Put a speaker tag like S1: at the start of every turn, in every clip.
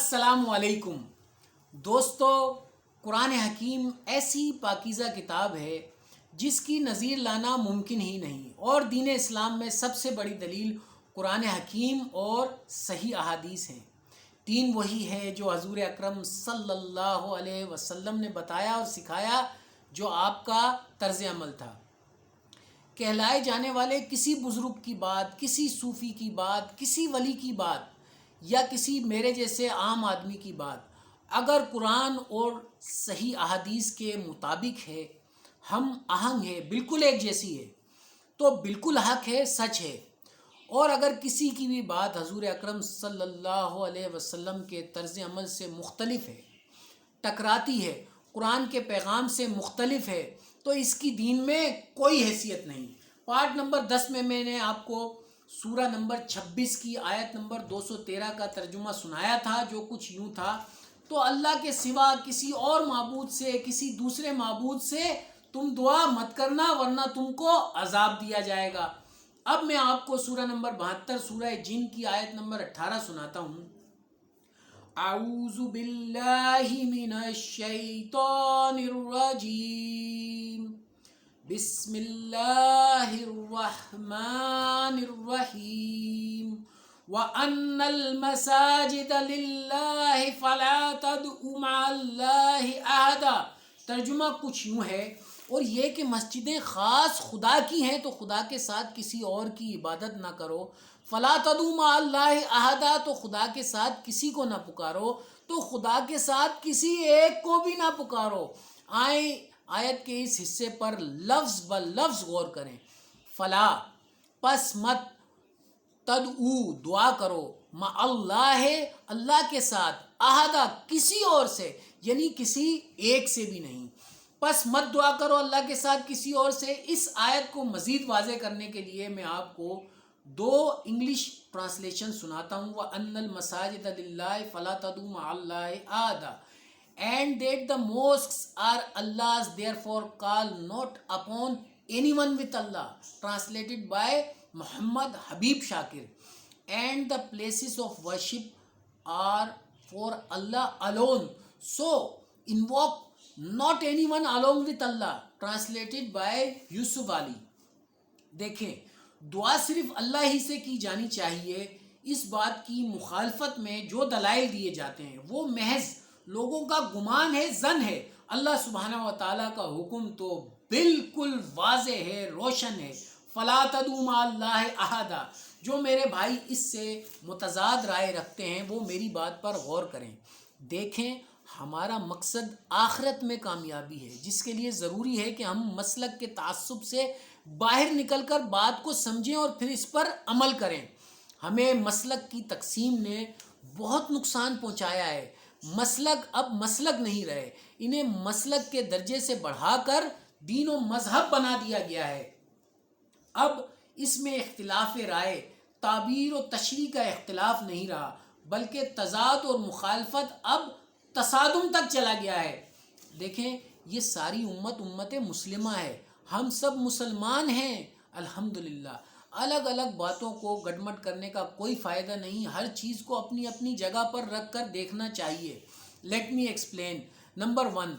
S1: السلام علیکم دوستو، قرآن حکیم ایسی پاکیزہ کتاب ہے جس کی نظیر لانا ممکن ہی نہیں، اور دین اسلام میں سب سے بڑی دلیل قرآن حکیم اور صحیح احادیث ہیں۔ دین وہی ہے جو حضور اکرم صلی اللہ علیہ وسلم نے بتایا اور سکھایا، جو آپ کا طرز عمل تھا۔ کہلائے جانے والے کسی بزرگ کی بات، کسی صوفی کی بات، کسی ولی کی بات یا کسی میرے جیسے عام آدمی کی بات اگر قرآن اور صحیح احادیث کے مطابق ہے، ہم آہنگ ہے، بالکل ایک جیسی ہے، تو بالکل حق ہے، سچ ہے۔ اور اگر کسی کی بھی بات حضور اکرم صلی اللہ علیہ وسلم کے طرز عمل سے مختلف ہے، ٹکراتی ہے، قرآن کے پیغام سے مختلف ہے، تو اس کی دین میں کوئی حیثیت نہیں۔ پارٹ نمبر 10 میں میں نے آپ کو سورہ نمبر 26 کی آیت نمبر 213 کا ترجمہ سنایا تھا، جو کچھ یوں تھا: تو اللہ کے سوا کسی اور معبود سے، کسی دوسرے معبود سے تم دعا مت کرنا ورنہ تم کو عذاب دیا جائے گا۔ اب میں آپ کو سورہ نمبر 72 سورہ جن کی آیت نمبر 18 سناتا ہوں۔ اعوذ باللہ من الشیطان الرجیم، بسم اللہ الرحمن الرحیم، وَأَنَّ الْمَسَاجِدَ لِلَّهِ فَلَا تَدْعُوا مَعَ اللَّهِ أَحَدًا۔ ترجمہ کچھ یوں ہے، اور یہ کہ مسجدیں خاص خدا کی ہیں تو خدا کے ساتھ کسی اور کی عبادت نہ کرو۔ فَلَا تَدْعُوا مَعَ اللَّهِ أَحَدًا، تو خدا کے ساتھ کسی کو نہ پکارو، تو خدا کے ساتھ کسی ایک کو بھی نہ پکارو۔ آئیں آیت کے اس حصے پر لفظ بلفظ غور کریں۔ فلا، پس مت، تدعو، دعا کرو، مع اللہ، اللہ کے ساتھ، احدہ، کسی اور سے، یعنی کسی ایک سے بھی نہیں۔ پس مت دعا کرو اللہ کے ساتھ کسی اور سے۔ اس آیت کو مزید واضح کرنے کے لیے میں آپ کو دو انگلش ٹرانسلیشن سناتا ہوں۔ وَأَنَّ الْمَسَاجِدَ لِلَّهِ فَلَا تَدْعُوا مَعَ اللَّهِ أَحَدًا، and that the mosques are Allah's, therefore call not upon anyone with Allah, translated by Muhammad Habib Shakir, and the places of worship are for Allah alone, so invoke not anyone along with Allah, translated by Yusuf Ali۔ دیکھیں، دعا صرف اللہ ہی سے کی جانی چاہیے۔ اس بات کی مخالفت میں جو دلائل دیے جاتے ہیں وہ محض لوگوں کا گمان ہے، ظن ہے۔ اللہ سبحانہ و تعالیٰ کا حکم تو بالکل واضح ہے، روشن ہے۔ فَلَا تَدْعُوا مَعَ اللَّهِ أَحَدًا۔ جو میرے بھائی اس سے متضاد رائے رکھتے ہیں وہ میری بات پر غور کریں۔ دیکھیں، ہمارا مقصد آخرت میں کامیابی ہے، جس کے لیے ضروری ہے کہ ہم مسلک کے تعصب سے باہر نکل کر بات کو سمجھیں اور پھر اس پر عمل کریں۔ ہمیں مسلک کی تقسیم نے بہت نقصان پہنچایا ہے۔ مسلک اب مسلک نہیں رہے، انہیں مسلک کے درجے سے بڑھا کر دین و مذہب بنا دیا گیا ہے۔ اب اس میں اختلاف رائے، تعبیر و تشریح کا اختلاف نہیں رہا، بلکہ تضاد اور مخالفت اب تصادم تک چلا گیا ہے۔ دیکھیں، یہ ساری امت مسلمہ ہے، ہم سب مسلمان ہیں الحمدللہ۔ الگ الگ باتوں کو گڈمٹ کرنے کا کوئی فائدہ نہیں، ہر چیز کو اپنی اپنی جگہ پر رکھ کر دیکھنا چاہیے۔ Let me explain. نمبر 1،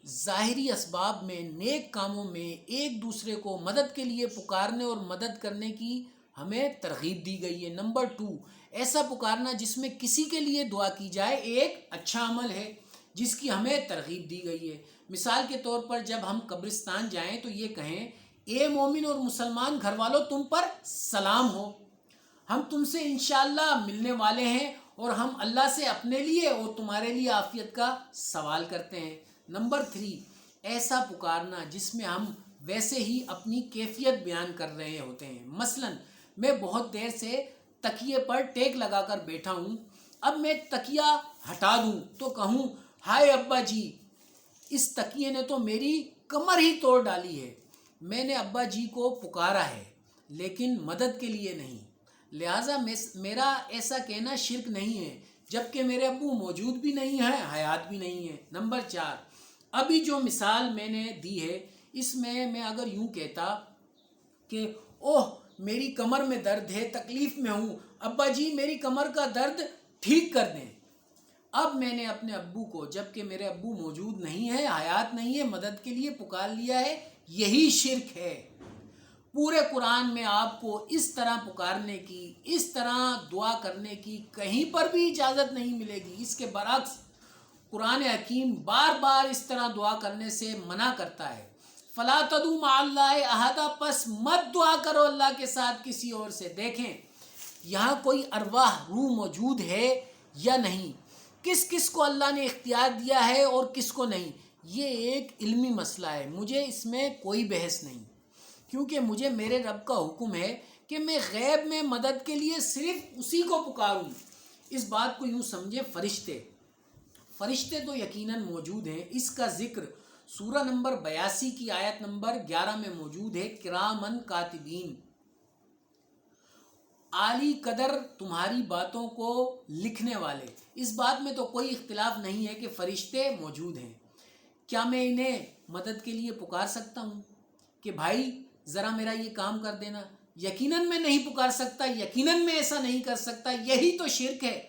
S1: ظاہری اسباب میں، نیک کاموں میں ایک دوسرے کو مدد کے لیے پکارنے اور مدد کرنے کی ہمیں ترغیب دی گئی ہے۔ نمبر 2، ایسا پکارنا جس میں کسی کے لیے دعا کی جائے ایک اچھا عمل ہے جس کی ہمیں ترغیب دی گئی ہے۔ مثال کے طور پر جب ہم قبرستان جائیں تو یہ کہیں: اے مومن اور مسلمان گھر والوں، تم پر سلام ہو، ہم تم سے انشاءاللہ ملنے والے ہیں اور ہم اللہ سے اپنے لیے اور تمہارے لیے عافیت کا سوال کرتے ہیں۔ نمبر 3، ایسا پکارنا جس میں ہم ویسے ہی اپنی کیفیت بیان کر رہے ہوتے ہیں۔ مثلا میں بہت دیر سے تکیے پر ٹیک لگا کر بیٹھا ہوں، اب میں تکیہ ہٹا دوں تو کہوں: ہائے ابا جی، اس تکیے نے تو میری کمر ہی توڑ ڈالی ہے۔ میں نے ابا جی کو پکارا ہے لیکن مدد کے لیے نہیں، لہٰذا میرا ایسا کہنا شرک نہیں ہے، جبکہ میرے ابو موجود بھی نہیں ہیں، حیات بھی نہیں ہیں۔ نمبر 4، ابھی جو مثال میں نے دی ہے اس میں اگر یوں کہتا کہ اوہ میری کمر میں درد ہے، تکلیف میں ہوں، ابا جی میری کمر کا درد ٹھیک کر دیں، اب میں نے اپنے ابو کو، جبکہ میرے ابو موجود نہیں ہے، حیات نہیں ہے، مدد کے لیے پکار لیا ہے، یہی شرک ہے۔ پورے قرآن میں آپ کو اس طرح پکارنے کی، اس طرح دعا کرنے کی کہیں پر بھی اجازت نہیں ملے گی۔ اس کے برعکس قرآن حکیم بار بار اس طرح دعا کرنے سے منع کرتا ہے۔ فَلَا تَدْعُوا مَعَ اللَّهِ أَحَدًا، پس مت دعا کرو اللہ کے ساتھ کسی اور سے۔ دیکھیں یہاں کوئی ارواح روح موجود ہے یا نہیں، کس کس کو اللہ نے اختیار دیا ہے اور کس کو نہیں، یہ ایک علمی مسئلہ ہے، مجھے اس میں کوئی بحث نہیں، کیونکہ مجھے میرے رب کا حکم ہے کہ میں غیب میں مدد کے لیے صرف اسی کو پکاروں۔ اس بات کو یوں سمجھے، فرشتے تو یقیناً موجود ہیں، اس کا ذکر سورہ نمبر 82 کی آیت نمبر 11 میں موجود ہے، کرامن کاتبین، عالی قدر تمہاری باتوں کو لکھنے والے۔ اس بات میں تو کوئی اختلاف نہیں ہے کہ فرشتے موجود ہیں۔ کیا میں انہیں مدد کے لیے پکار سکتا ہوں کہ بھائی ذرا میرا یہ کام کر دینا؟ یقیناً میں نہیں پکار سکتا، یقیناً میں ایسا نہیں کر سکتا، یہی تو شرک ہے۔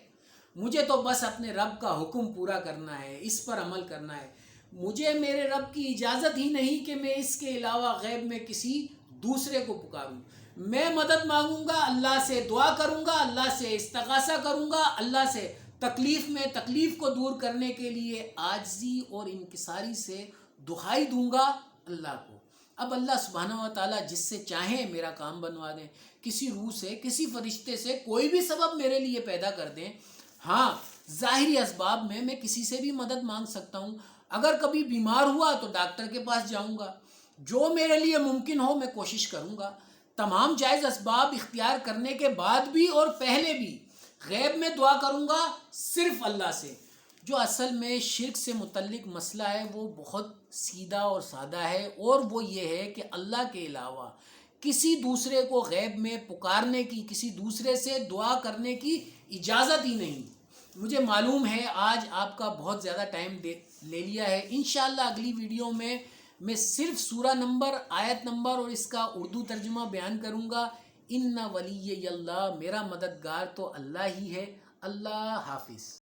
S1: مجھے تو بس اپنے رب کا حکم پورا کرنا ہے، اس پر عمل کرنا ہے۔ مجھے میرے رب کی اجازت ہی نہیں کہ میں اس کے علاوہ غیب میں کسی دوسرے کو پکاروں۔ میں مدد مانگوں گا، اللہ سے دعا کروں گا، اللہ سے استغاثہ کروں گا، اللہ سے تکلیف کو دور کرنے کے لیے عاجزی اور انکساری سے دعائی دوں گا اللہ کو۔ اب اللہ سبحانہ و تعالیٰ جس سے چاہیں میرا کام بنوا دیں، کسی روح سے، کسی فرشتے سے، کوئی بھی سبب میرے لیے پیدا کر دیں۔ ہاں ظاہری اسباب میں کسی سے بھی مدد مانگ سکتا ہوں۔ اگر کبھی بیمار ہوا تو ڈاکٹر کے پاس جاؤں گا، جو میرے لیے ممکن ہو میں کوشش کروں گا۔ تمام جائز اسباب اختیار کرنے کے بعد بھی اور پہلے بھی غیب میں دعا کروں گا صرف اللہ سے۔ جو اصل میں شرک سے متعلق مسئلہ ہے وہ بہت سیدھا اور سادہ ہے، اور وہ یہ ہے کہ اللہ کے علاوہ کسی دوسرے کو غیب میں پکارنے کی، کسی دوسرے سے دعا کرنے کی اجازت ہی نہیں۔ مجھے معلوم ہے آج آپ کا بہت زیادہ ٹائم لے لیا ہے، انشاءاللہ اگلی ویڈیو میں صرف سورہ نمبر، آیت نمبر اور اس کا اردو ترجمہ بیان کروں گا۔ ان ولی اللہ، میرا مددگار تو اللہ ہی ہے۔ اللہ حافظ۔